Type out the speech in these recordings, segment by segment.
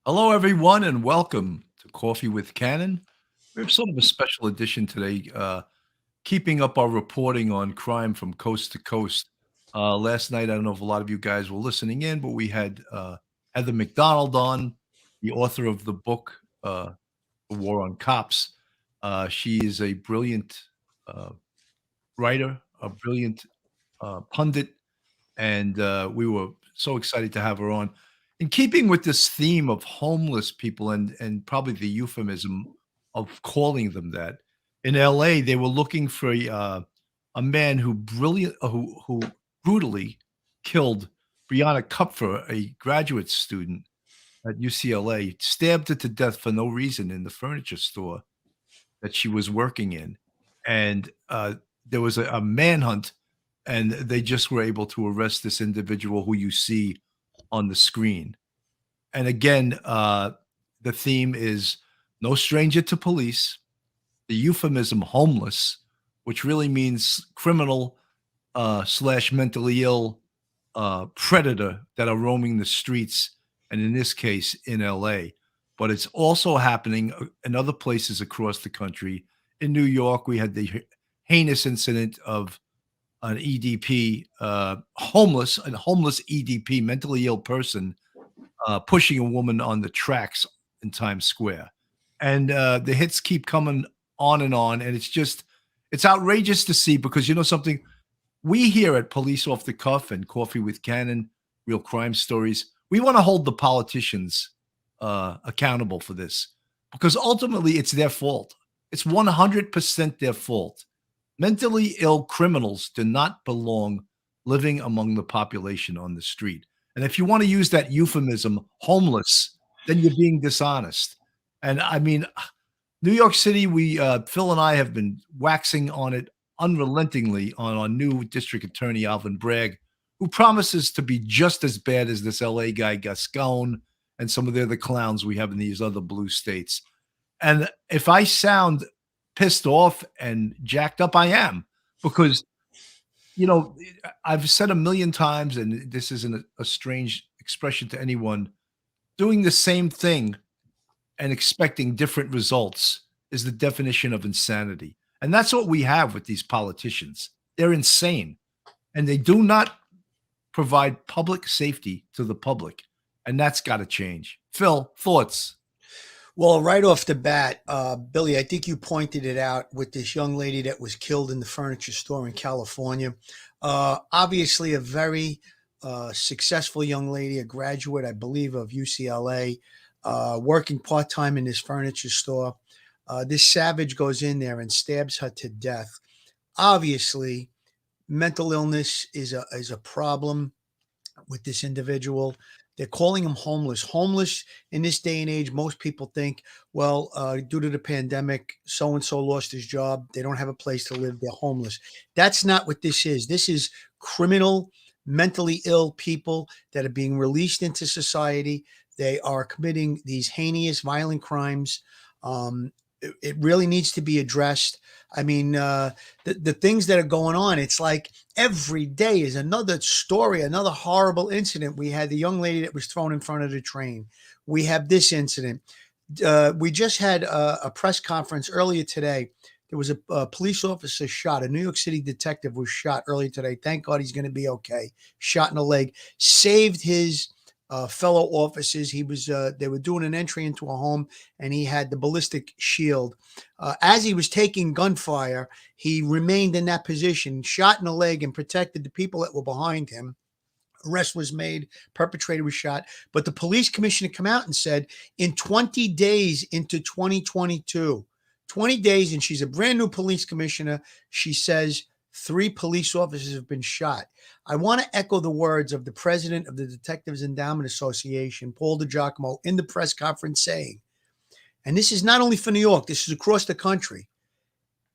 Hello, everyone, and welcome to Coffee with Cannon. We have sort of a special edition today, keeping up our reporting on crime from coast to coast. Last night, I don't know if a lot of you guys were listening in, but we had Heather McDonald on, the author of the book, The War on Cops. She is a brilliant uh, writer, a brilliant pundit, and we were so excited to have her on. In keeping with this theme of homeless people and probably the euphemism of calling them that, in LA, they were looking for a man who brutally killed Brianna Kupfer, a graduate student at UCLA, stabbed her to death for no reason in the furniture store that she was working in, and, there was a manhunt, and they just were able to arrest this individual who you see on the screen. And again, the theme is no stranger to police, the euphemism homeless, which really means criminal, slash mentally ill, predator that are roaming the streets, and in this case, in LA. But it's also happening in other places across the country. In New York, we had the heinous incident of an EDP, a homeless EDP, mentally ill person, pushing a woman on the tracks in Times Square. And the hits keep coming on, and it's outrageous to see because you know something? We here at Police Off the Cuff and Coffee with Cannon, Real Crime Stories, we want to hold the politicians accountable for this because ultimately it's their fault. It's 100% their fault. Mentally ill criminals do not belong living among the population on the street. And if you want to use that euphemism, homeless, then you're being dishonest. And I mean, New York City, Phil and I have been waxing on it unrelentingly on our new district attorney, Alvin Bragg, who promises to be just as bad as this LA guy, Gascon, and some of the other clowns we have in these other blue states. And if I sound pissed off and jacked up, I am because, you know, I've said a million times, and this isn't a strange expression to anyone, doing the same thing and expecting different results is the definition of insanity. And that's what we have with these politicians. They're insane and they do not provide public safety to the public. And that's got to change. Phil, thoughts? Well, right off the bat, Billy, I think you pointed it out with this young lady that was killed in the furniture store in California. Obviously, a very successful young lady, a graduate, I believe, of UCLA, working part time in this furniture store. This savage goes in there and stabs her to death. Obviously, mental illness is a problem with this individual. They're calling him homeless. Homeless in this day and age, most people think, well, due to the pandemic, so and so lost his job. They don't have a place to live. They're homeless. That's not what this is. This is criminal, mentally ill people that are being released into society. They are committing these heinous, violent crimes. It really needs to be addressed. I mean, the things that are going on, it's like every day is another story, another horrible incident. We had the young lady that was thrown in front of the train. We have this incident. We just had a press conference earlier today. There was a police officer shot. A New York City detective was shot earlier today. Thank God he's going to be okay. Shot in the leg. Saved his fellow officers. They were doing an entry into a home, and he had the ballistic shield. As he was taking gunfire, he remained in that position, shot in the leg, and protected the people that were behind him. Arrest was made, perpetrator was shot, but the police commissioner came out and said, in 20 days into 2022, 20 days, and she's a brand new police commissioner, she says 3 police officers have been shot. I want to echo the words of the president of the Detectives Endowment Association, Paul DiGiacomo, in the press conference saying, and this is not only for New York, this is across the country,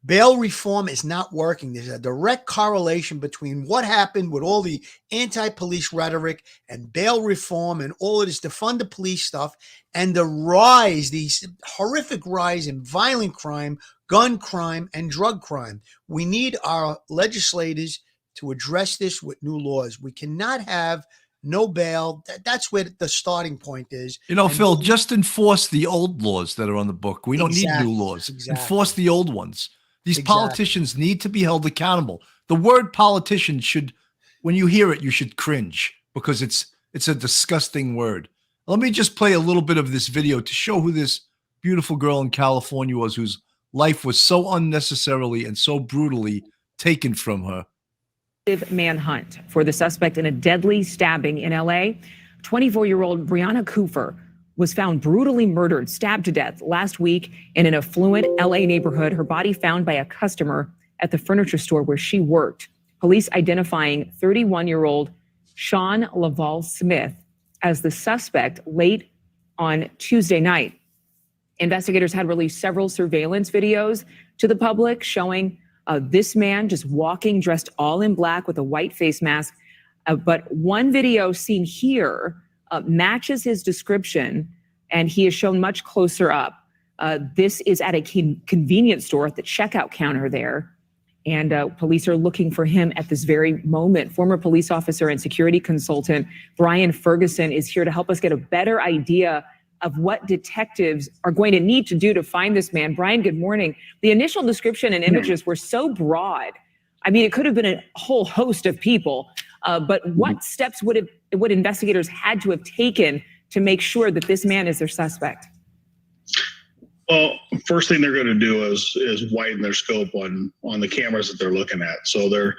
bail reform is not working. There's a direct correlation between what happened with all the anti-police rhetoric and bail reform and all of this defund the police stuff and the rise, these horrific rise in violent crime, gun crime, and drug crime. We need our legislators to address this with new laws. We cannot have no bail. That's where the starting point is. You know, And Phil, just enforce the old laws that are on the book. We don't need new exactly, laws. Enforce exactly, the old ones. These exactly. politicians need to be held accountable. The word politician should, when you hear it, you should cringe because it's a disgusting word. Let me just play a little bit of this video to show who this beautiful girl in California was, whose life was so unnecessarily and so brutally taken from her. Manhunt for the suspect in a deadly stabbing in LA. 24-year-old Brianna Kupfer was found brutally murdered, stabbed to death last week in an affluent LA neighborhood. Her body found by a customer at the furniture store where she worked. Police identifying 31-year-old Sean Laval Smith as the suspect late on Tuesday night. Investigators had released several surveillance videos to the public showing this man just walking dressed all in black with a white face mask. But one video seen here matches his description, and he is shown much closer up. This is at a convenience store at the checkout counter there. And police are looking for him at this very moment. Former police officer and security consultant Brian Ferguson is here to help us get a better idea of what detectives are going to need to do to find this man. Brian, good morning. The initial description and images were so broad. I mean, it could have been a whole host of people, but what steps would investigators had to have taken to make sure that this man is their suspect? Well, first thing they're going to do is widen their scope on the cameras that they're looking at. So they're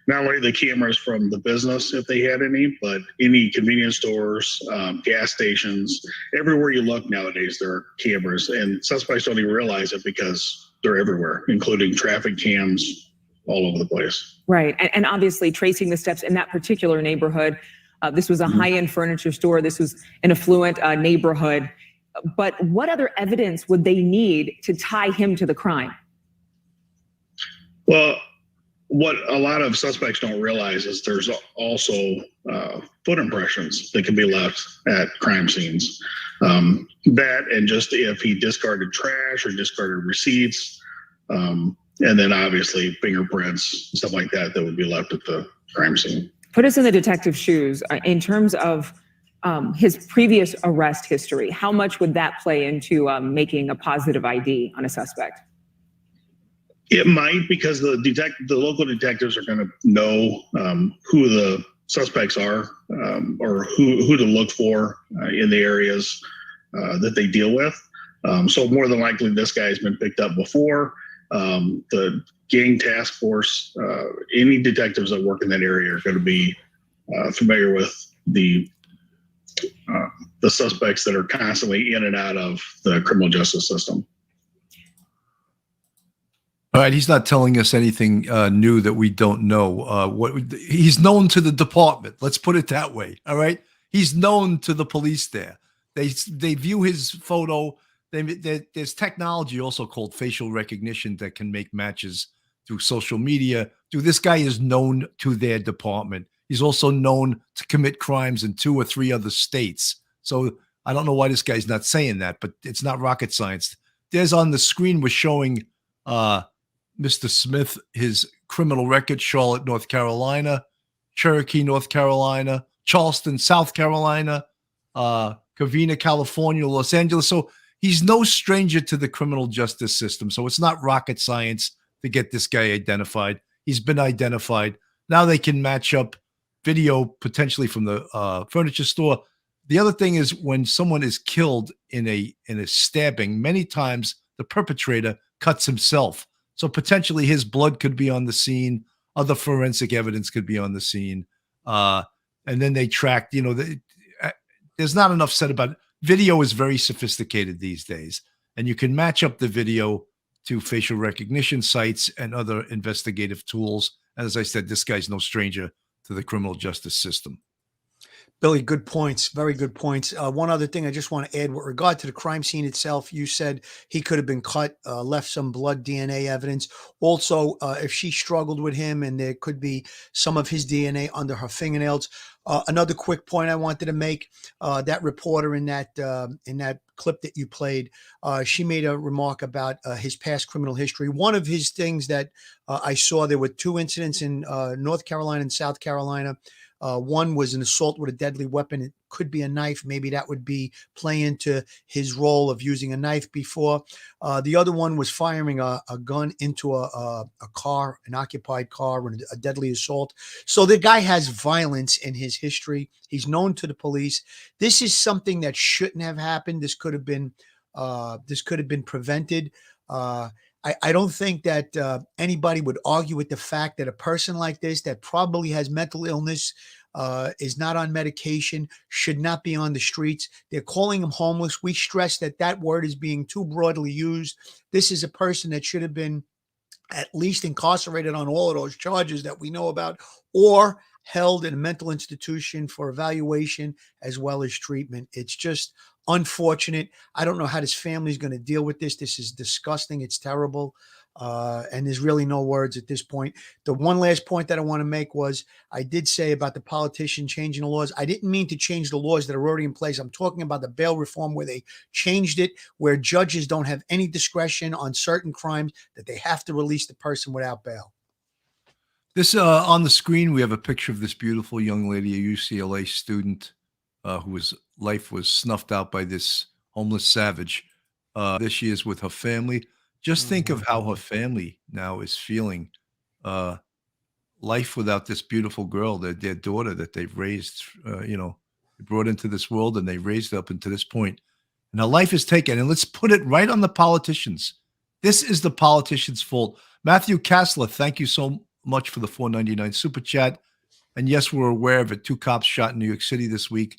not only the cameras from the business, if they had any, but any convenience stores, gas stations, everywhere you look nowadays, there are cameras, and suspects don't even realize it because they're everywhere, including traffic cams all over the place. Right. And obviously tracing the steps in that particular neighborhood. This was a high-end furniture store. This was an affluent neighborhood. But what other evidence would they need to tie him to the crime? Well, what a lot of suspects don't realize is there's also foot impressions that can be left at crime scenes. That and just if he discarded trash or discarded receipts, and then obviously fingerprints, stuff like that, that would be left at the crime scene. Put us in the detective's shoes in terms of his previous arrest history. How much would that play into making a positive ID on a suspect? It might, because the local detectives are going to know who the suspects are, or who to look for in the areas that they deal with. So more than likely, this guy's been picked up before. The gang task force, any detectives that work in that area are going to be familiar with the suspects that are constantly in and out of the criminal justice system. All right, he's not telling us anything new that we don't know. He's known to the department. Let's put it that way. All right, he's known to the police there. They view his photo. There's technology also called facial recognition that can make matches through social media. This guy is known to their department. He's also known to commit crimes in 2 or 3 other states. So I don't know why this guy's not saying that, but it's not rocket science. There's on the screen, we're showing Mr. Smith, his criminal record: Charlotte, North Carolina, Cherokee, North Carolina, Charleston, South Carolina, Covina, California, Los Angeles. So he's no stranger to the criminal justice system. So it's not rocket science to get this guy identified. He's been identified. Now they can match up video potentially from the furniture store. The other thing is, when someone is killed in a stabbing, many times the perpetrator cuts himself. So potentially his blood could be on the scene. Other forensic evidence could be on the scene. And then they tracked, there's not enough said about it. Video is very sophisticated these days, and you can match up the video to facial recognition sites and other investigative tools. And as I said, this guy's no stranger to the criminal justice system. Billy, good points. Very good points. One other thing I just want to add with regard to the crime scene itself, you said he could have been cut, left some blood DNA evidence. Also, if she struggled with him and there could be some of his DNA under her fingernails. Another quick point I wanted to make, that reporter in that clip that you played, she made a remark about his past criminal history. One of his things that I saw, there were 2 incidents in North Carolina and South Carolina. One was an assault with a deadly weapon. It could be a knife. Maybe that would be play into his role of using a knife before. The other one was firing a gun into a car, an occupied car, and a deadly assault. So the guy has violence in his history. He's known to the police. This is something that shouldn't have happened. This could have been prevented. I don't think that anybody would argue with the fact that a person like this that probably has mental illness, is not on medication, should not be on the streets. They're calling him homeless. We stress that that word is being too broadly used. This is a person that should have been at least incarcerated on all of those charges that we know about, or held in a mental institution for evaluation as well as treatment. It's just unfortunate. I don't know how this family is going to deal with this. This is disgusting. It's terrible. And there's really no words at this point. The one last point that I want to make was I did say about the politician changing the laws. I didn't mean to change the laws that are already in place. I'm talking about the bail reform where they changed it, where judges don't have any discretion on certain crimes, that they have to release the person without bail. This on the screen, we have a picture of this beautiful young lady, a UCLA student, whose life was snuffed out by this homeless savage. There she is with her family. Just think of how her family now is feeling. Uh, Life without this beautiful girl, their daughter that they've raised, brought into this world and they raised up into this point. And her life is taken. And let's put it right on the politicians. This is the politicians' fault. Matthew Kassler, thank you so much for the $4.99 super chat. And yes, we're aware of it. 2 cops shot in New York City this week.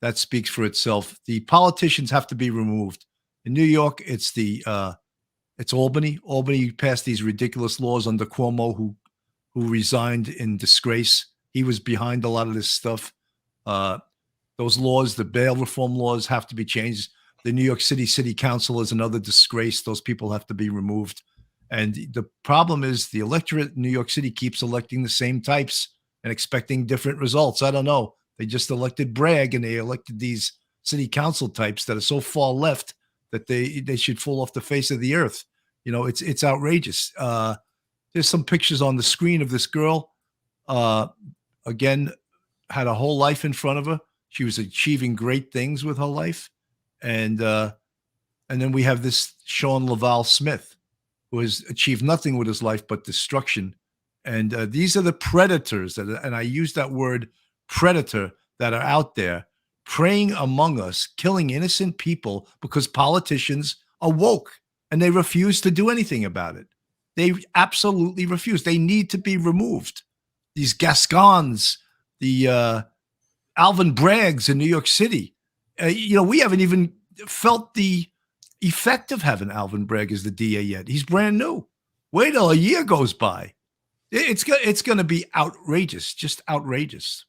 That speaks for itself. The politicians have to be removed. In New York, it's Albany. Albany passed these ridiculous laws under Cuomo, who resigned in disgrace. He was behind a lot of this stuff. Those laws, the bail reform laws, have to be changed. The New York City Council is another disgrace. Those people have to be removed. And the problem is the electorate in New York City keeps electing the same types and expecting different results. I don't know. They just elected Bragg, and they elected these city council types that are so far left that they should fall off the face of the earth. It's outrageous. There's some pictures on the screen of this girl. Again, had a whole life in front of her. She was achieving great things with her life. And then we have this Sean Laval Smith, who has achieved nothing with his life but destruction. And these are the predators, and I use that word predator, that are out there preying among us, killing innocent people because politicians are woke and they refuse to do anything about it. They absolutely refuse. They need to be removed. These Gascons, the Alvin Braggs in New York City. We haven't even felt the effect of having Alvin Bragg as the DA yet. He's brand new. Wait till a year goes by. It's going to be outrageous, just outrageous.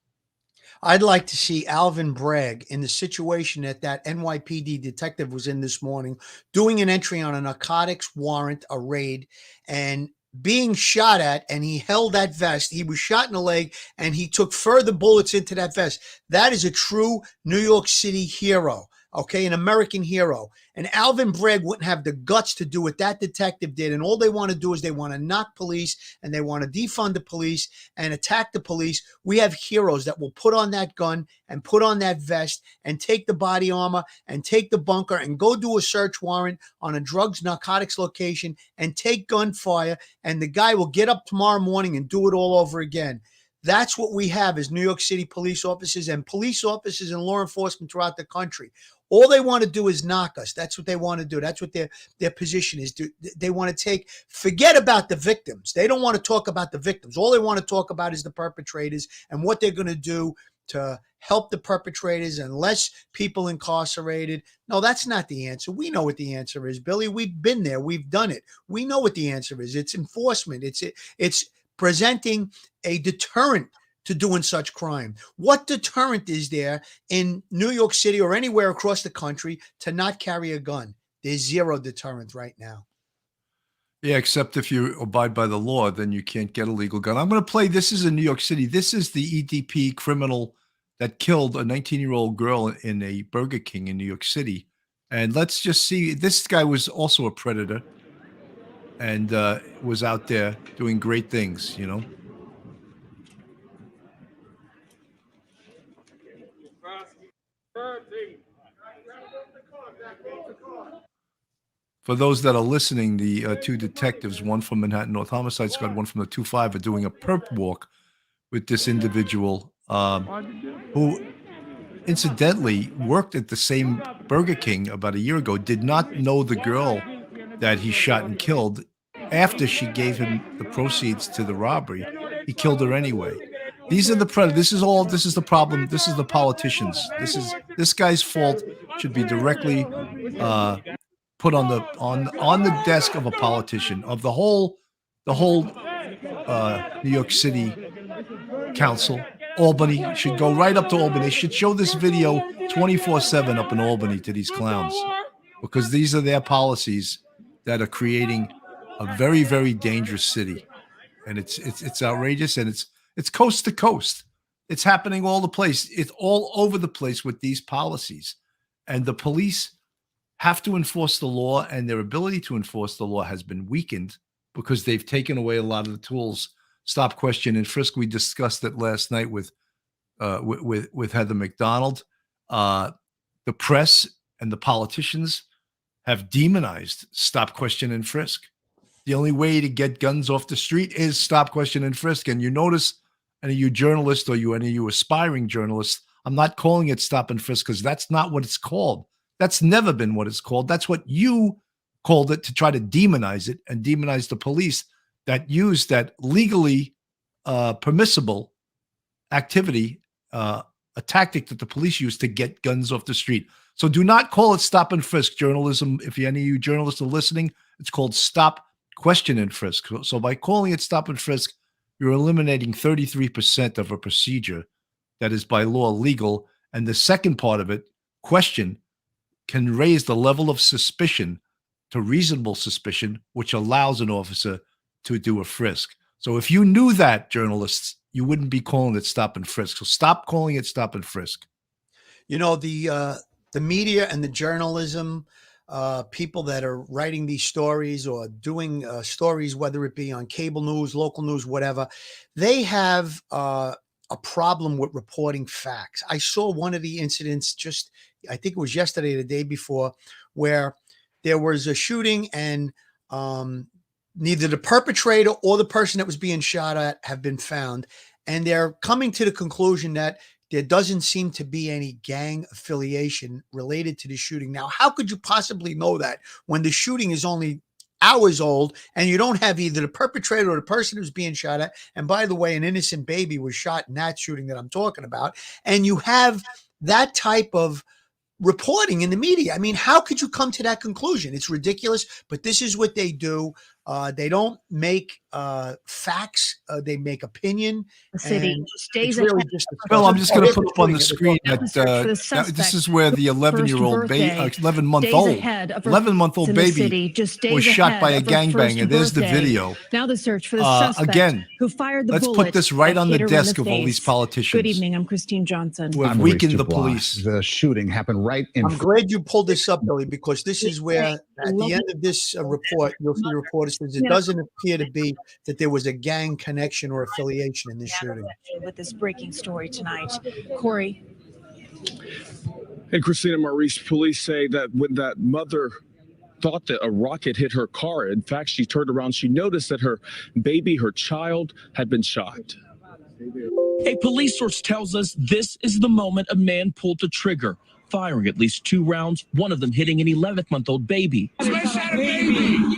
I'd like to see Alvin Bragg in the situation that NYPD detective was in this morning, doing an entry on a narcotics warrant, a raid, and being shot at, and he held that vest. He was shot in the leg, and he took further bullets into that vest. That is a true New York City hero. Okay, an American hero. And Alvin Bragg wouldn't have the guts to do what that detective did. And all they want to do is they want to knock police, and they want to defund the police and attack the police. We have heroes that will put on that gun and put on that vest and take the body armor and take the bunker and go do a search warrant on a drugs, narcotics location and take gunfire. And the guy will get up tomorrow morning and do it all over again. That's what we have as New York City police officers and police officers and law enforcement throughout the country. All they want to do is knock us. That's what they want to do. That's what their position is. They want to forget about the victims. They don't want to talk about the victims. All they want to talk about is the perpetrators and what they're going to do to help the perpetrators and less people incarcerated. No, that's not the answer. We know what the answer is, Billy. We've been there. We've done it. We know what the answer is. It's enforcement. It's presenting a deterrent to doing such crime. What deterrent is there in New York City or anywhere across the country to not carry a gun? There's zero deterrent right now. Yeah, except if you abide by the law, then you can't get a legal gun. I'm going to play. This is in New York City. This is the EDP criminal that killed a 19-year-old girl in a Burger King in New York City. And let's just see. This guy was also a predator and was out there doing great things, For those that are listening, the two detectives, one from Manhattan North Homicide Squad, one from the 2-5, are doing a perp walk with this individual who incidentally worked at the same Burger King about a year ago, did not know the girl that he shot and killed. After she gave him the proceeds to the robbery, he killed her anyway. These are the this is the problem. This is the politicians. This guy's fault should be directly put on the desk of a politician, of the whole New York City Council. Albany should go right up to Albany. They should show this video 24/7 up in Albany to these clowns, because these are their policies that are creating a very, very dangerous city. And it's outrageous, and it's coast to coast. It's happening all the place. It's all over the place with these policies. And the police have to enforce the law, and their ability to enforce the law has been weakened because they've taken away a lot of the tools. Stop, question, and frisk. We discussed it last night with Heather McDonald. The press and the politicians have demonized stop, question, and frisk. The only way to get guns off the street is stop, question, and frisk. And you notice, any of you journalists or any of you aspiring journalists, I'm not calling it stop and frisk because that's not what it's called. That's never been what it's called. That's what you called it to try to demonize it and demonize the police that use that legally permissible activity, a tactic that the police use to get guns off the street. So do not call it stop and frisk journalism. If any of you journalists are listening, it's called stop, question, and frisk. So by calling it stop and frisk, you're eliminating 33% of a procedure that is by law legal. And the second part of it, question, can raise the level of suspicion to reasonable suspicion, which allows an officer to do a frisk. So if you knew that, journalists, you wouldn't be calling it stop and frisk. So stop calling it stop and frisk. You know, the media and the journalism, people that are writing these stories or doing stories, whether it be on cable news, local news, whatever, they have a problem with reporting facts. I saw one of the incidents just, I think it was yesterday, the day before, where there was a shooting and neither the perpetrator or the person that was being shot at have been found. And they're coming to the conclusion that there doesn't seem to be any gang affiliation related to the shooting. Now, how could you possibly know that when the shooting is only hours old and you don't have either the perpetrator or the person who's being shot at? And by the way, an innocent baby was shot in that shooting that I'm talking about. And you have that type of reporting in the media. I mean, how could you come to that conclusion? It's ridiculous, but this is what they do. They don't make facts. They make opinion. The city stays really ahead. Well, I'm just going to put up on the screen that this is where the 11-year-old baby, 11-month-old baby was shot by a gangbanger. There's the video. Now the search for the suspect again, who fired the let's bullet put this right on the hit her in desk of all these face. politicians. Good evening. I'm Christine Johnson. We've weakened the police. The shooting happened right in. I'm glad you pulled this up, Billy, because this is where at the end of this report, you'll see the reporter says it doesn't appear to be that there was a gang connection or affiliation in this shooting. With this breaking story tonight, Corey. And Christina Maurice, police say that when that mother thought that a rocket hit her car, in fact, she turned around, she noticed that her baby, her child, had been shot. A police source tells us this is the moment a man pulled the trigger, firing at least 2 rounds, one of them hitting an 11-month-old baby.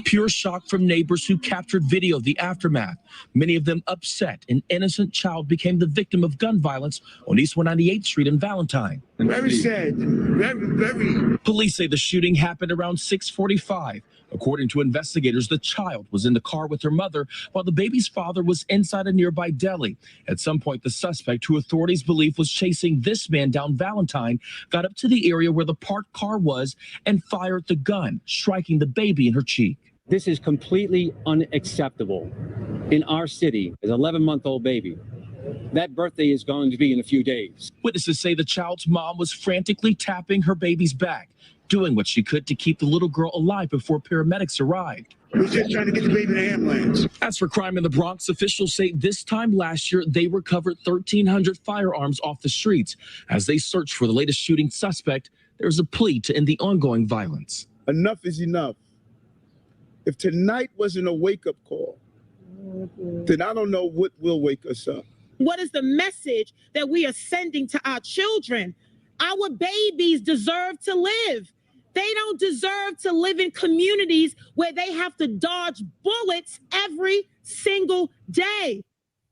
Pure shock from neighbors who captured video of the aftermath. Many of them upset an innocent child became the victim of gun violence on East 198th Street in Valentine. Very sad. Very. Police say the shooting happened around 6:45. According to investigators, the child was in the car with her mother while the baby's father was inside a nearby deli. At some point, the suspect, who authorities believe was chasing this man down Valentine, got up to the area where the parked car was and fired the gun, striking the baby in her cheek. This is completely unacceptable in our city. As an 11-month-old baby. That birthday is going to be in a few days. Witnesses say the child's mom was frantically tapping her baby's back, doing what she could to keep the little girl alive before paramedics arrived. We're just trying to get the baby in the ambulance. As for crime in the Bronx, officials say this time last year, they recovered 1,300 firearms off the streets. As they search for the latest shooting suspect, there's a plea to end the ongoing violence. Enough is enough. If tonight wasn't a wake-up call, then I don't know what will wake us up. What is the message that we are sending to our children? Our babies deserve to live. They don't deserve to live in communities where they have to dodge bullets every single day.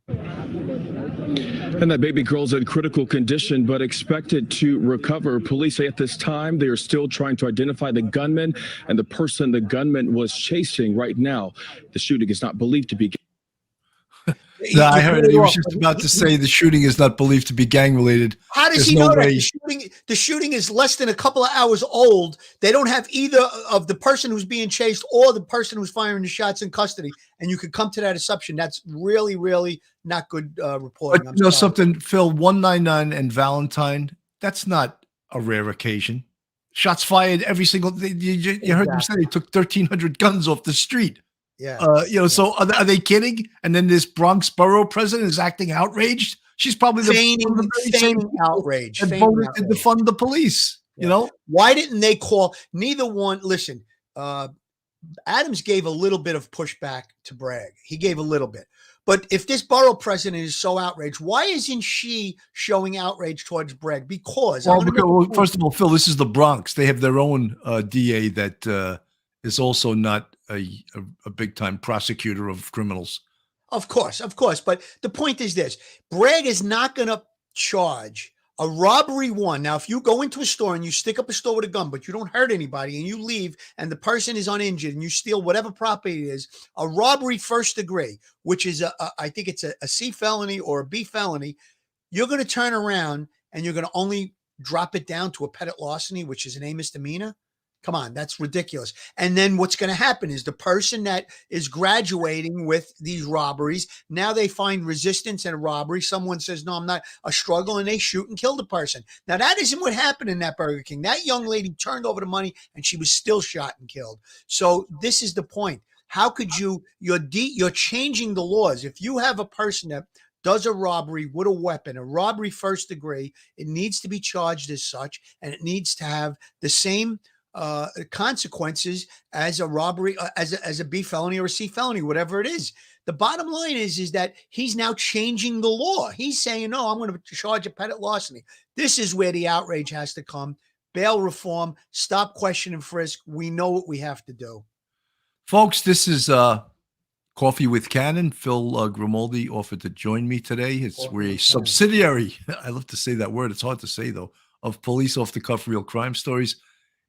And that baby girl's in critical condition, but expected to recover. Police say at this time they are still trying to identify the gunman and the person the gunman was chasing. Right now, the shooting is not believed to be. No, I heard he was just about to say the shooting is not believed to be gang related. How does There's he no know that? way. The shooting is less than a couple of hours old. They don't have either of the person who's being chased or the person who's firing the shots in custody. And you could come to that assumption. That's really, really not good reporting. But you know something, Phil, 199 and Valentine, that's not a rare occasion. Shots fired every single day. You heard them say they took 1,300 guns off the street. Yeah. So are they kidding? And then this Bronx borough president is acting outraged. She's probably feigning outrage. And voted to defund the police. Yeah. You know, why didn't they call? Neither one. Listen, Adams gave a little bit of pushback to Bragg. He gave a little bit. But if this borough president is so outraged, why isn't she showing outrage towards Bragg? Because, first of all, Phil, this is the Bronx. They have their own DA that is also not a big time prosecutor of criminals. Of course. But the point is this: Bragg is not going to charge a robbery one. Now, if you go into a store and you stick up a store with a gun, but you don't hurt anybody and you leave and the person is uninjured and you steal whatever property it is, a robbery first degree, which is I think it's a C felony or a B felony, you're going to turn around and you're going to only drop it down to a petty larceny, which is an A misdemeanor. Come on, that's ridiculous. And then what's going to happen is the person that is graduating with these robberies, now they find resistance in a robbery. Someone says, no, I'm not, a struggle, and they shoot and kill the person. Now, that isn't what happened in that Burger King. That young lady turned over the money and she was still shot and killed. So this is the point. How could you're changing the laws. If you have a person that does a robbery with a weapon, a robbery first degree, it needs to be charged as such, and it needs to have the same consequences as a robbery, as a B felony or a C felony, whatever it is. The bottom line is that he's now changing the law. He's saying, no, I'm going to charge a petty larceny. This is where the outrage has to come. Bail reform, stop question and frisk. We know what we have to do. Folks, this is Coffee with Cannon. Phil Grimaldi offered to join me today. We're a subsidiary, I love to say that word, it's hard to say though, of Police Off the Cuff Real Crime Stories.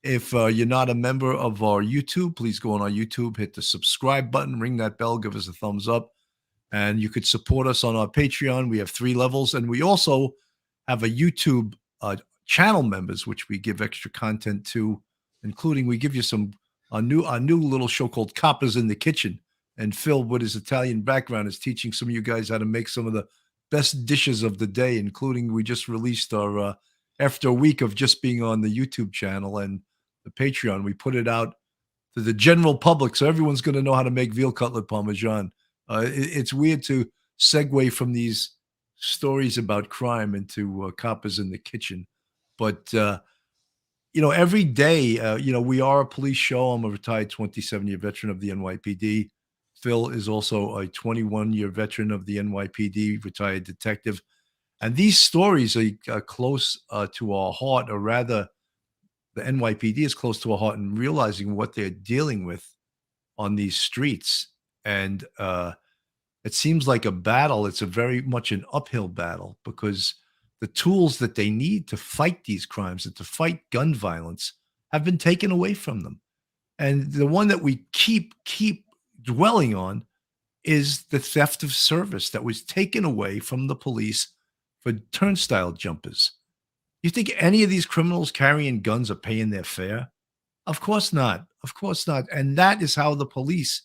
If you're not a member of our YouTube, please go on our YouTube, hit the subscribe button, ring that bell, give us a thumbs up. And you could support us on our Patreon. We have 3 levels. And we also have a YouTube channel members, which we give extra content to, including we give you a new little show called Coppers in the Kitchen. And Phil, with his Italian background, is teaching some of you guys how to make some of the best dishes of the day, including we just released our after a week of just being on the YouTube channel and the Patreon, we put it out to the general public, so everyone's going to know how to make veal cutlet parmesan. It's weird to segue from these stories about crime into coppers in the kitchen, but every day, we are a police show. I'm a retired 27-year veteran of the NYPD. Phil is also a 21-year veteran of the NYPD, retired detective. And these stories are close to our heart, or rather, the NYPD is close to our heart in realizing what they're dealing with on these streets. And it seems like a battle. It's a very much an uphill battle because the tools that they need to fight these crimes and to fight gun violence have been taken away from them. And the one that we keep dwelling on is the theft of service that was taken away from the police for turnstile jumpers. You think any of these criminals carrying guns are paying their fare? Of course not. Of course not. And that is how the police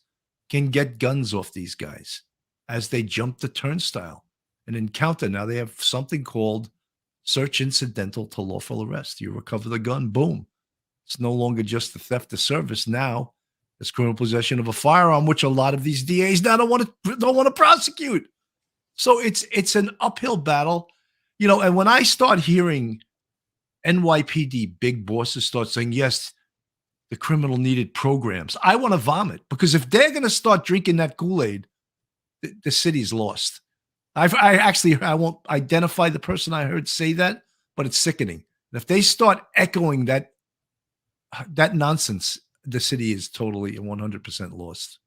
can get guns off these guys as they jump the turnstile. An encounter. Now they have something called search incidental to lawful arrest. You recover the gun, boom. It's no longer just the theft of service. Now as criminal possession of a firearm, which a lot of these DAs now don't want to prosecute. So it's an uphill battle, and when I start hearing NYPD big bosses start saying, yes, the criminal needed programs, I want to vomit, because if they're going to start drinking that Kool-Aid, the city's lost. I won't identify the person I heard say that, but it's sickening. And if they start echoing that nonsense, the city is totally and 100% lost.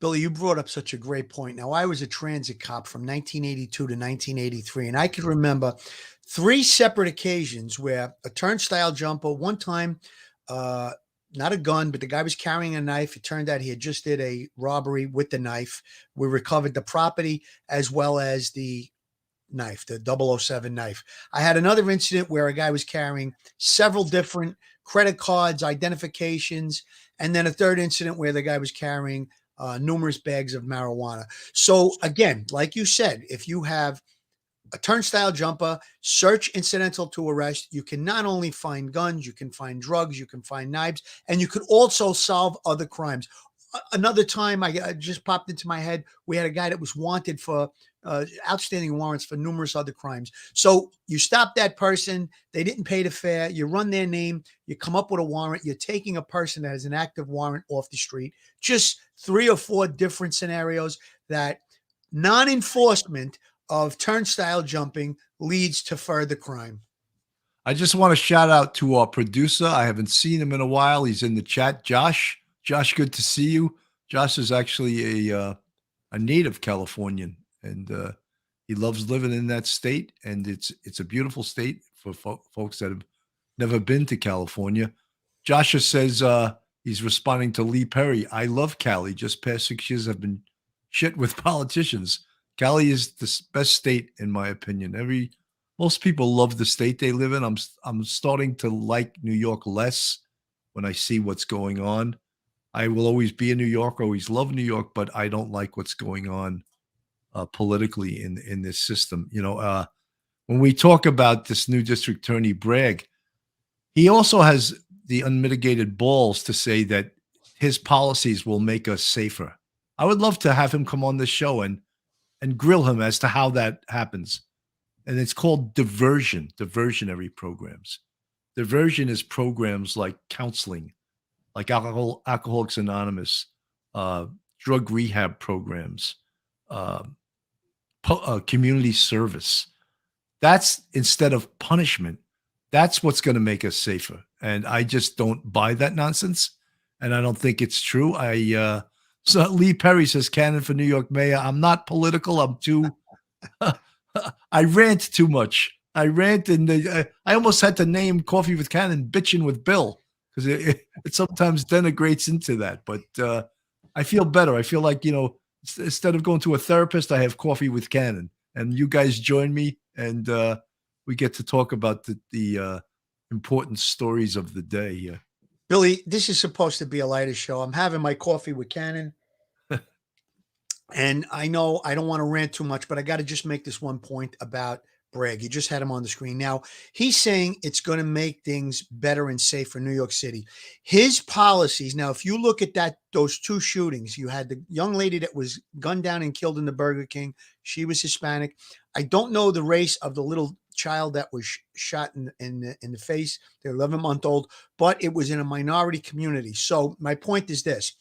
Billy, you brought up such a great point. Now, I was a transit cop from 1982 to 1983, and I can remember 3 separate occasions where a turnstile jumper, one time, not a gun, but the guy was carrying a knife. It turned out he had just did a robbery with the knife. We recovered the property as well as the knife, the 007 knife. I had another incident where a guy was carrying several different credit cards, identifications, and then a third incident where the guy was carrying numerous bags of marijuana. So again, like you said, if you have a turnstile jumper, search incidental to arrest, you can not only find guns, you can find drugs, you can find knives, and you could also solve other crimes. Another time, I just popped into my head, we had a guy that was wanted for outstanding warrants for numerous other crimes. So you stop that person, they didn't pay the fare, you run their name, you come up with a warrant, you're taking a person that has an active warrant off the street. Just 3 or 4 different scenarios that non-enforcement of turnstile jumping leads to further crime. I just want to shout out to our producer. I haven't seen him in a while. He's in the chat. Josh, good to see you. Josh is actually a native Californian, and he loves living in that state. And it's a beautiful state for folks that have never been to California. Joshua says he's responding to Lee Perry. I love Cali. Just past 6 years have been shit with politicians. Cali is the best state, in my opinion. Most people love the state they live in. I'm starting to like New York less when I see what's going on. I will always be a New Yorker, always love New York, but I don't like what's going on politically in this system. When we talk about this new district attorney Bragg, he also has the unmitigated balls to say that his policies will make us safer. I would love to have him come on this show and grill him as to how that happens. And it's called diversionary programs. Diversion is programs like counseling, like Alcoholics Anonymous, drug rehab programs, community service. That's instead of punishment. That's what's going to make us safer. And I just don't buy that nonsense. And I don't think it's true. So Lee Perry says, Cannon for New York mayor. I'm not political. I'm too, I rant too much. I rant, and I almost had to name Coffee with Cannon bitching with Bill, because it sometimes denigrates into that. But I feel better. I feel like, instead of going to a therapist, I have Coffee with Cannon, and you guys join me, and we get to talk about the important stories of the day here. Billy, this is supposed to be a lighter show. I'm having my coffee with Cannon. And I know I don't want to rant too much, but I got to just make this one point about Bragg. You just had him on the screen. Now, he's saying it's going to make things better and safe for New York City. His policies, now, if you look at those 2 shootings, you had the young lady that was gunned down and killed in the Burger King. She was Hispanic. I don't know the race of the little child that was shot in the face. They're 11-month-old, but it was in a minority community. So my point is this: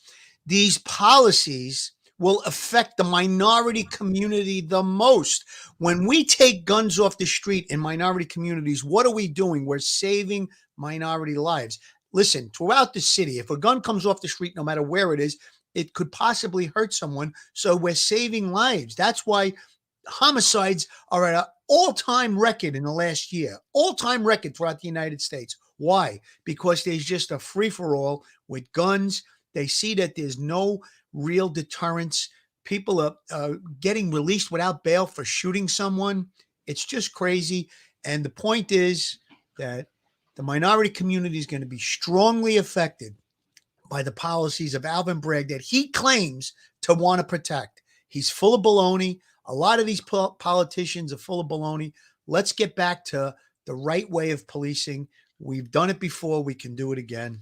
these policies will affect the minority community the most. When we take guns off the street in minority communities, what are we doing? We're saving minority lives. Listen, throughout the city, if a gun comes off the street, no matter where it is, it could possibly hurt someone. So we're saving lives. That's why homicides are at an all-time record in the last year, all-time record throughout the United States. Why? Because there's just a free-for-all with guns. They see that there's no real deterrence. People are getting released without bail for shooting someone. It's just crazy. And the point is that the minority community is going to be strongly affected by the policies of Alvin Bragg that he claims to want to protect. He's full of baloney. A lot of these politicians are full of baloney. Let's get back to the right way of policing. We've done it before. We can do it again.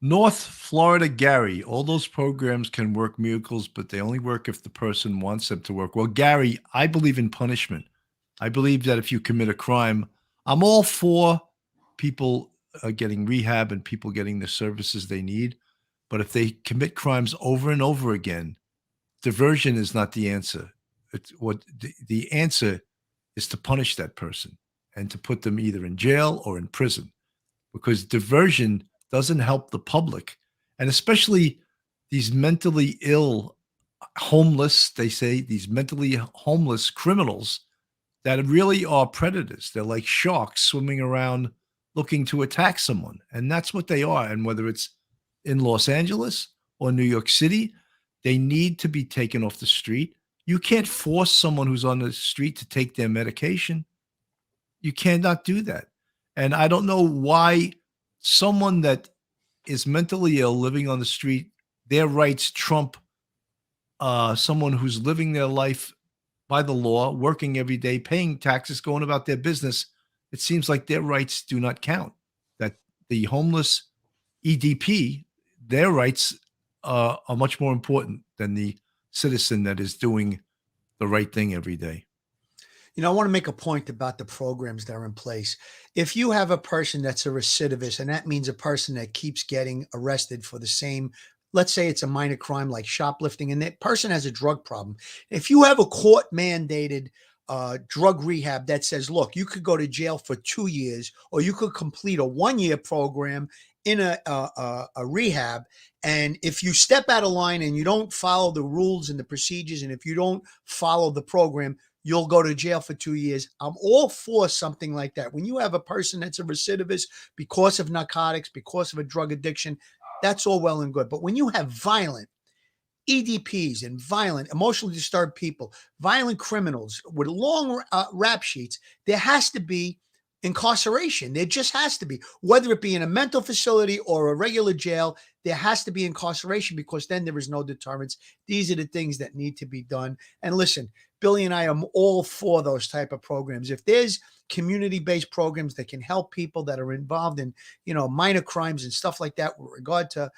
North Florida Gary, all those programs can work miracles, but they only work if the person wants them to work. Well, Gary, I believe in punishment. I believe that if you commit a crime, I'm all for people getting rehab and people getting the services they need. But if they commit crimes over and over again, diversion is not the answer. It's what the answer is to punish that person and to put them either in jail or in prison because diversion doesn't help the public. And especially these mentally ill, homeless, they say these mentally homeless criminals that really are predators. They're like sharks swimming around looking to attack someone. And that's what they are. And whether it's in Los Angeles or New York City, they need to be taken off the street. You can't force someone who's on the street to take their medication. You cannot do that. And I don't know why someone that is mentally ill living on the street, their rights trump someone who's living their life by the law, working every day, paying taxes, going about their business. It seems like their rights do not count. That the homeless EDP, their rights are much more important than the citizen that is doing the right thing every day. You know, I want to make a point about the programs that are in place. If you have a person that's a recidivist, and that means a person that keeps getting arrested for the same, let's say it's a minor crime like shoplifting, and that person has a drug problem. If you have a court mandated drug rehab that says, look, you could go to jail for 2 years, or you could complete a 1-year program in a rehab. And if you step out of line and you don't follow the rules and the procedures, and if you don't follow the program, you'll go to jail for 2 years. I'm all for something like that. When you have a person that's a recidivist because of narcotics, because of a drug addiction, that's all well and good. But when you have violent EDPs and violent, emotionally disturbed people, violent criminals with long rap sheets, there has to be incarceration. There just has to be, whether it be in a mental facility or a regular jail, there has to be incarceration because then there is no deterrence. These are the things that need to be done. And listen, Billy and I am all for those type of programs. If there's community-based programs that can help people that are involved in, you know, minor crimes and stuff like that with regard to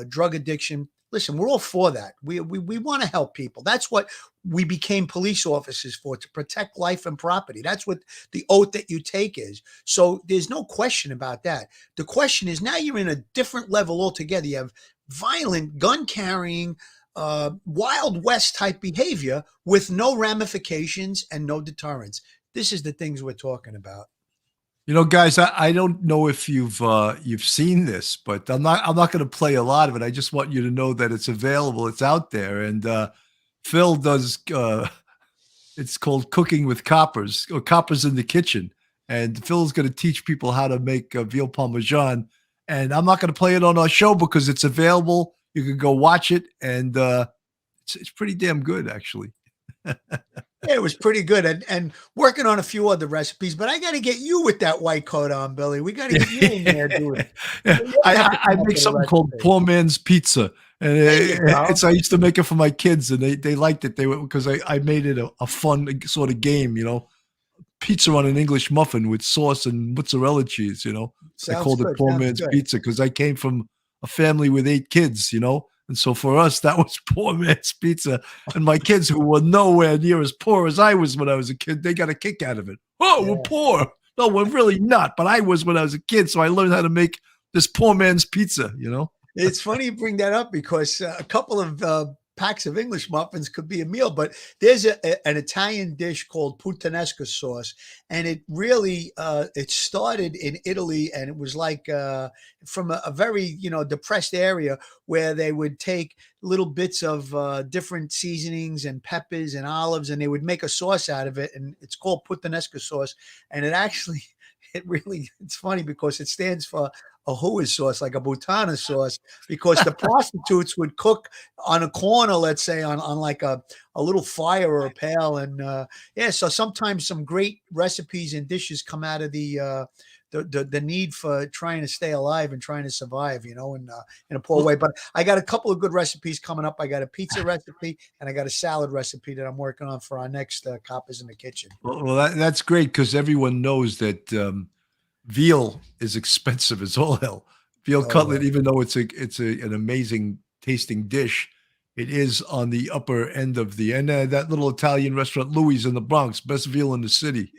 drug addiction, listen, we're all for that. We want to help people. That's what we became police officers for, to protect life and property. That's what the oath that you take is. So there's no question about that. The question is, now you're in a different level altogether. You have violent, gun carrying, Wild West type behavior with no ramifications and no deterrence. This is the things we're talking about. You know, guys, I don't know if you've seen this, but I'm not going to play a lot of it. I just want you to know that it's available. It's out there, and Phil does. It's called Cooking with Coppers, or Coppers in the Kitchen, and Phil's going to teach people how to make veal parmesan. And I'm not going to play it on our show because it's available. You can go watch it, and it's pretty damn good, actually. Yeah, it was pretty good, and working on a few other recipes. But I got to get you with that white coat on, Billy. We got to get you in there doing it. Yeah. I make something called Poor Man's Pizza, and it's I used to make it for my kids, and they liked it. They were, because I made it a fun sort of game, you know, pizza on an English muffin with sauce and mozzarella cheese. You know, I called it Poor Man's Pizza because I came from a family with 8 kids, you know. And so for us, that was Poor Man's Pizza. And my kids, who were nowhere near as poor as I was when I was a kid, they got a kick out of it. Oh, yeah. We're poor. No, we're really not. But I was when I was a kid. So I learned how to make this Poor Man's Pizza, you know. It's funny you bring that up because a couple of packs of English muffins could be a meal, but there's an Italian dish called puttanesca sauce, and it really it started in Italy, and it was like from a very, you know, depressed area where they would take little bits of different seasonings and peppers and olives, and they would make a sauce out of it, and it's called puttanesca sauce. And it actually, it's funny because it stands for a Hooey sauce, like a Butana sauce, because the prostitutes would cook on a corner, let's say, on like a little fire or a pail. And yeah, so sometimes some great recipes and dishes come out of the need for trying to stay alive and trying to survive, you know, in a poor way. But I got a couple of good recipes coming up. I got a pizza recipe and I got a salad recipe that I'm working on for our next Coppers in the Kitchen. Well, that's great because everyone knows that veal is expensive as all hell. Veal Oh, cutlet, even though an amazing tasting dish, it is on the upper end of the and that little Italian restaurant Louis in the Bronx, best veal in the city.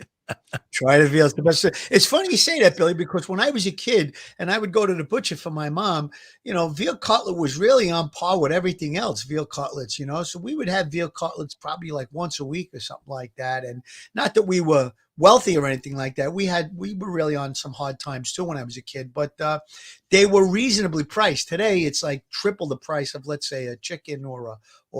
try to veal. It's the best. It's funny you say that, Billy, because when I was a kid and I would go to the butcher for my mom, veal cutlet was really on par with everything else, veal cutlets, So we would have veal cutlets probably like once a week or something like that. And not that we were wealthy or anything like that. We were really on some hard times too when I was a kid, but they were reasonably priced. Today it's like triple the price of, let's say, a chicken or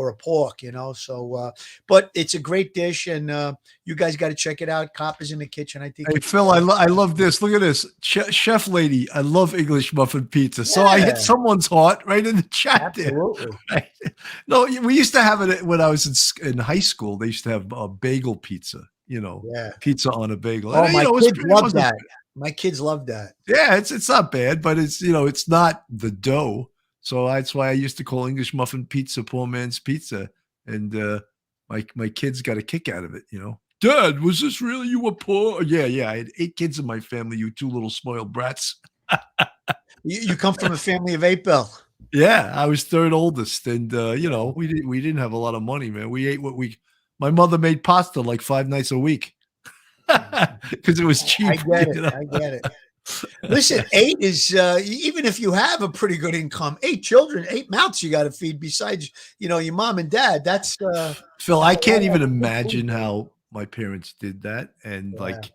a pork, So but it's a great dish, and you guys got to check it out. Copper's in the kitchen. I think. Hey, Phil, I love this. Look at this. Chef lady, I love English muffin pizza. So I hit someone's heart right in the chat Absolutely. there. Right? No, we used to have it when I was in high school. They used to have a bagel pizza, pizza on a bagel. Oh, And, my kids it love wasn't- that. My kids love that. Yeah, it's not bad, but it's not the dough. So that's why I used to call English muffin pizza poor man's pizza. And my kids got a kick out of it, Dad, was this really you were poor? Yeah. I had 8 kids in my family, you 2 little spoiled brats. You come from a family of 8, Bill. Yeah, I was 3rd oldest, and we didn't have a lot of money, man. We ate my mother made pasta like 5 nights a week because it was cheap. I get it. Listen, 8 is even if you have a pretty good income, 8 children, 8 mouths you got to feed besides your mom and dad. That's Phil, I can't even imagine how my parents did that, and like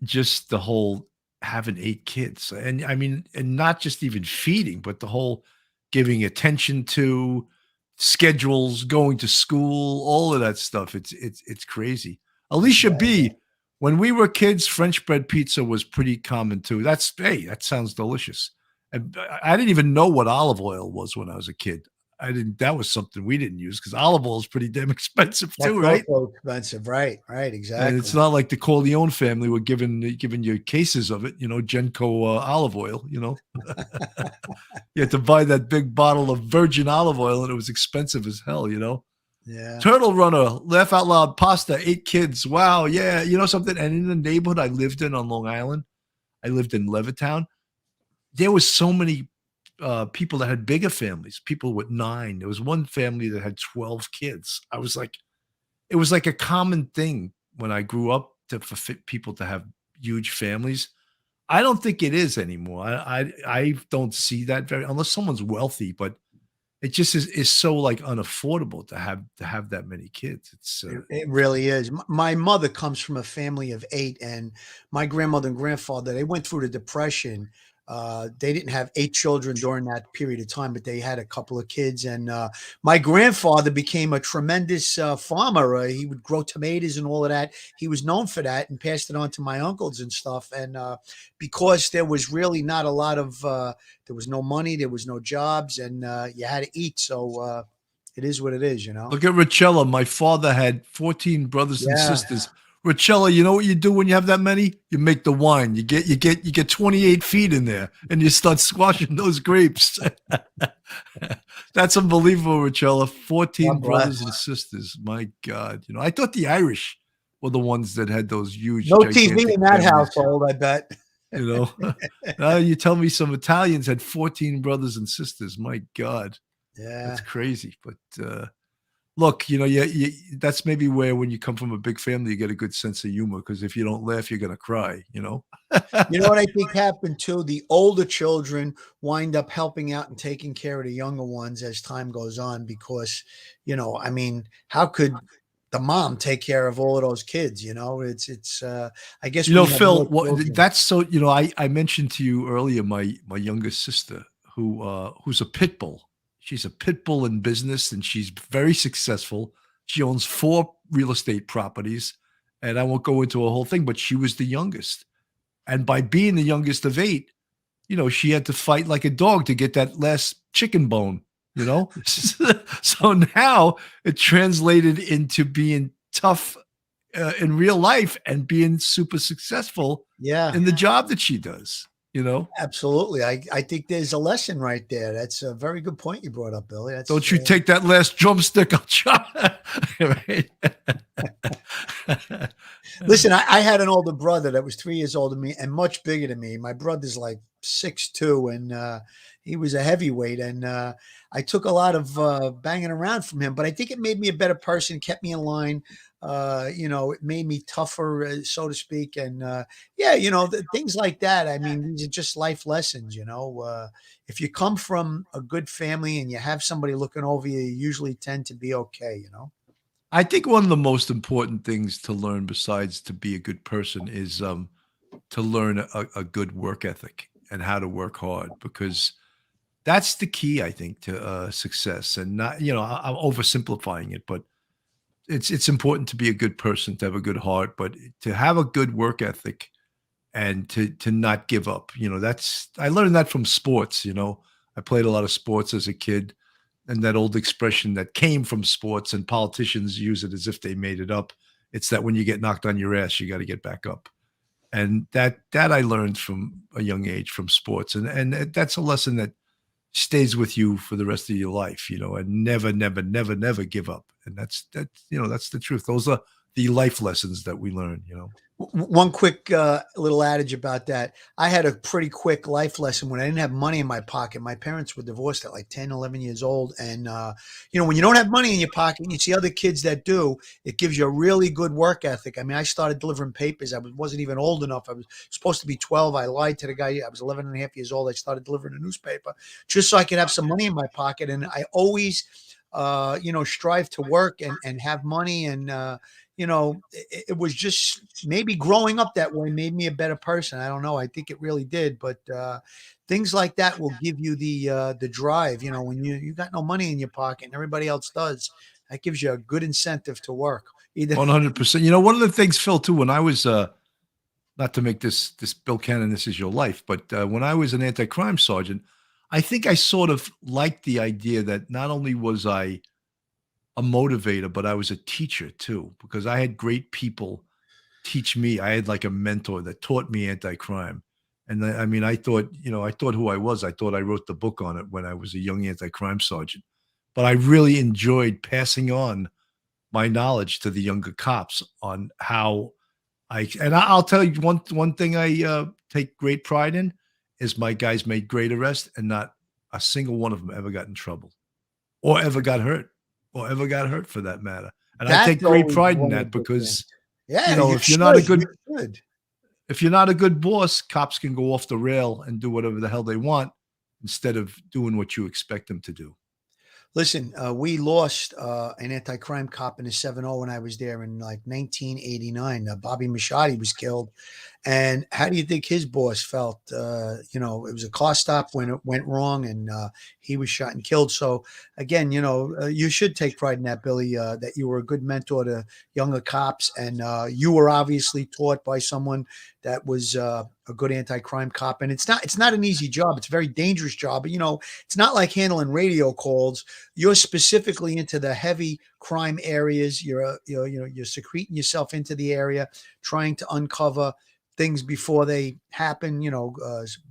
just the whole having 8 kids, and I mean, and not just even feeding, but the whole giving attention to schedules, going to school, all of that stuff. It's crazy. Alicia B, when we were kids, French bread pizza was pretty common too. That sounds delicious. And I didn't even know what olive oil was when I was a kid. That was something we didn't use because olive oil is pretty damn expensive too, right? Also expensive, right, exactly. And it's not like the Corleone family were giving you cases of it, Genco olive oil, You had to buy that big bottle of virgin olive oil, and it was expensive as hell, Yeah. Turtle Runner, laugh out loud, pasta, 8 kids. Wow, yeah, something. And in the neighborhood I lived in on Long Island, I lived in Levittown. There was so many people that had bigger families, people with 9. There was one family that had 12 kids. It was like a common thing when I grew up for people to have huge families. I don't think it is anymore. I don't see that unless someone's wealthy, but it just is so like unaffordable to have that many kids. It really is. My mother comes from a family of 8, and my grandmother and grandfather, they went through the Depression. They didn't have 8 children during that period of time, but they had a couple of kids. And my grandfather became a tremendous farmer. He would grow tomatoes and all of that. He was known for that and passed it on to my uncles and stuff. And because there was really not a lot of, there was no money, there was no jobs, and you had to eat. So it is what it is, Look at Richella. My father had 14 brothers and sisters. Richella, you know what you do when you have that many? You make the wine. You get 28 feet in there, and you start squashing those grapes. That's unbelievable, Richella. 14 brothers and sisters. My God, I thought the Irish were the ones that had those huge. No TV in that families. household, I bet. Now you tell me some Italians had 14 brothers and sisters. My God, that's crazy. But look, that's maybe where when you come from a big family, you get a good sense of humor, because if you don't laugh, you're going to cry, You know what I think happened too? The older children wind up helping out and taking care of the younger ones as time goes on, because, I mean, how could the mom take care of all of those kids? It's I guess, Phil, that's so, I mentioned to you earlier, my youngest sister who's a pit bull. She's a pit bull in business, and she's very successful. She owns 4 real estate properties, and I won't go into a whole thing, but she was the youngest. And by being the youngest of 8, she had to fight like a dog to get that last chicken bone, So now it translated into being tough in real life and being super successful in the job that she does. Absolutely. I think there's a lesson right there. That's a very good point you brought up, Billy. Don't you take that last drumstick, I'll chop. Right? Listen, I had an older brother that was 3 years older than me and much bigger than me. My brother's like 6'2", and he was a heavyweight. And I took a lot of banging around from him, but I think it made me a better person, kept me in line. It made me tougher, so to speak. And yeah, things like that. I mean, these are just life lessons. If you come from a good family and you have somebody looking over you, you usually tend to be okay. I think one of the most important things to learn besides to be a good person is to learn a good work ethic and how to work hard, because that's the key, I think, to success. And not, I'm oversimplifying it, but it's important to be a good person, to have a good heart, but to have a good work ethic and to not give up. That's I learned that from sports. I played a lot of sports as a kid, and that old expression that came from sports, and politicians use it as if they made it up. It's that when you get knocked on your ass, you got to get back up. And that I learned from a young age from sports, and that's a lesson that stays with you for the rest of your life, and never, never, never, never give up. And that's the truth. Those are the life lessons that we learn. One quick little adage about that. I had a pretty quick life lesson when I didn't have money in my pocket. My parents were divorced at like 10, 11 years old. And, when you don't have money in your pocket and you see other kids that do, it gives you a really good work ethic. I mean, I started delivering papers. I wasn't even old enough. I was supposed to be 12. I lied to the guy. I was 11 and a half years old. I started delivering a newspaper just so I could have some money in my pocket. And I always, strive to work and have money. And, it was just maybe growing up that way made me a better person. I don't know. I think it really did. But things like that will give you the drive. When you got no money in your pocket and everybody else does, that gives you a good incentive to work. Either 100%. One of the things, Phil, too, when I was not to make this Bill Cannon, this is your life, but when I was an anti-crime sergeant, I think I sort of liked the idea that not only was I a motivator, but I was a teacher too, because I had great people teach me. I had like a mentor that taught me anti-crime. And I mean, I thought who I was. I thought I wrote the book on it when I was a young anti-crime sergeant. But I really enjoyed passing on my knowledge to the younger cops on how I'll tell you one thing I take great pride in is my guys made great arrests, and not a single one of them ever got in trouble or ever got hurt. Or ever got hurt for that matter. And I take that's great always pride in one of that the because, things. Yeah, if you're not a you good should. if you're not a good boss, cops can go off the rail and do whatever the hell they want instead of doing what you expect them to do. Listen, we lost an anti-crime cop in a 7-0 when I was there in like 1989. Bobby Machadi was killed. And how do you think his boss felt? It was a car stop when it went wrong, and he was shot and killed. So again, you should take pride in that, Billy, that you were a good mentor to younger cops, and you were obviously taught by someone that was a good anti-crime cop. And it's not an easy job. It's a very dangerous job. But it's not like handling radio calls. You're specifically into the heavy crime areas. You're secreting yourself into the area, trying to uncover things before they happen,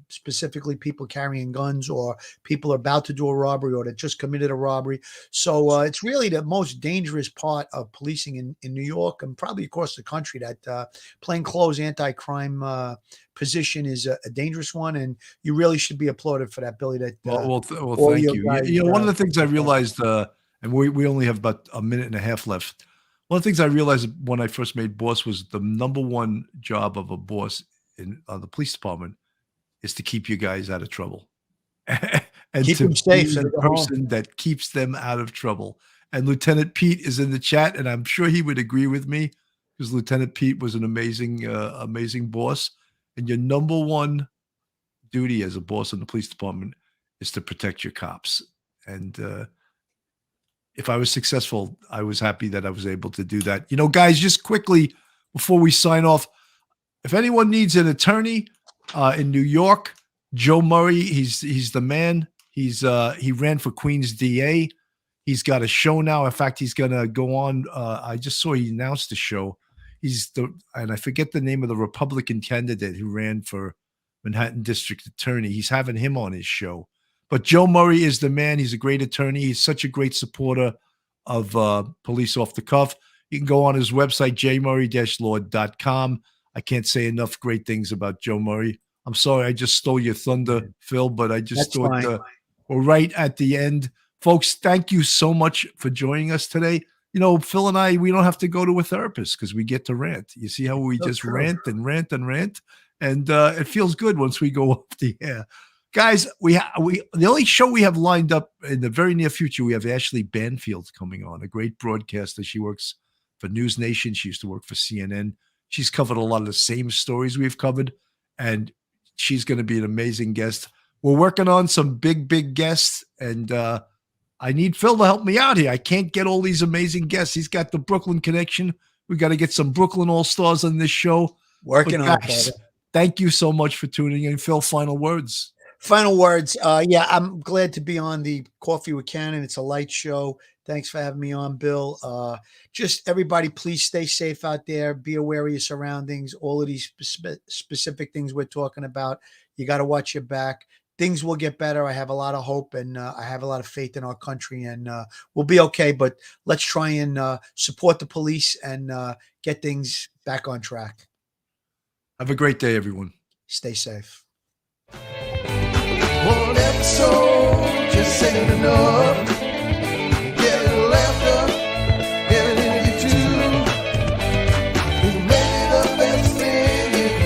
specifically people carrying guns or people about to do a robbery or that just committed a robbery. So it's really the most dangerous part of policing in New York and probably across the country. That plainclothes anti-crime position is a dangerous one, and you really should be applauded for that, Billy. That Well, all thank your you. guys, One of the things I realized, and we only have about a minute and a half left. One of the things I realized when I first made boss was the number one job of a boss in the police department is to keep you guys out of trouble. And keep to them safe be so the they go home. person that keeps them out of trouble. And Lieutenant Pete is in the chat, and I'm sure he would agree with me because Lieutenant Pete was an amazing boss. And your number one duty as a boss in the police department is to protect your cops. And if I was successful, I was happy that I was able to do that. Guys, just quickly before we sign off, if anyone needs an attorney in New York, Joe Murray, he's the man. He ran for Queens DA. He's got a show now. In fact, he's gonna go on. I just saw he announced the show. And I forget the name of the Republican candidate who ran for Manhattan District Attorney. He's having him on his show. But Joe Murray is the man. He's a great attorney. He's such a great supporter of police off the cuff. You can go on his website, jmurray-law.com. I can't say enough great things about Joe Murray. I'm sorry I just stole your thunder, Phil, but I just That's thought fine. we're right at the end. Folks, thank you so much for joining us today. You know, Phil and I, we don't have to go to a therapist because we get to rant. You see how we just rant and rant and rant? And it feels good once we go off the air. Guys, the only show we have lined up in the very near future, we have Ashley Banfield coming on, a great broadcaster. She works for News Nation. She used to work for CNN. She's covered a lot of the same stories we've covered, and she's going to be an amazing guest. We're working on some big guests, and I need Phil to help me out here. I can't get all these amazing guests. He's got the Brooklyn connection. We got to get some Brooklyn All-Stars on this show. Working on it, Guys, brother. thank you so much for tuning in. Phil, final words. Final words. Yeah, I'm glad to be on the Coffee with Cannon. It's a light show. Thanks for having me on, Bill. Just everybody, please stay safe out there. Be aware of your surroundings. All of these specific things we're talking about, you got to watch your back. Things will get better. I have a lot of hope, and I have a lot of faith in our country, and we'll be okay. But let's try and support the police and get things back on track. Have a great day, everyone. Stay safe. One episode just ain't enough.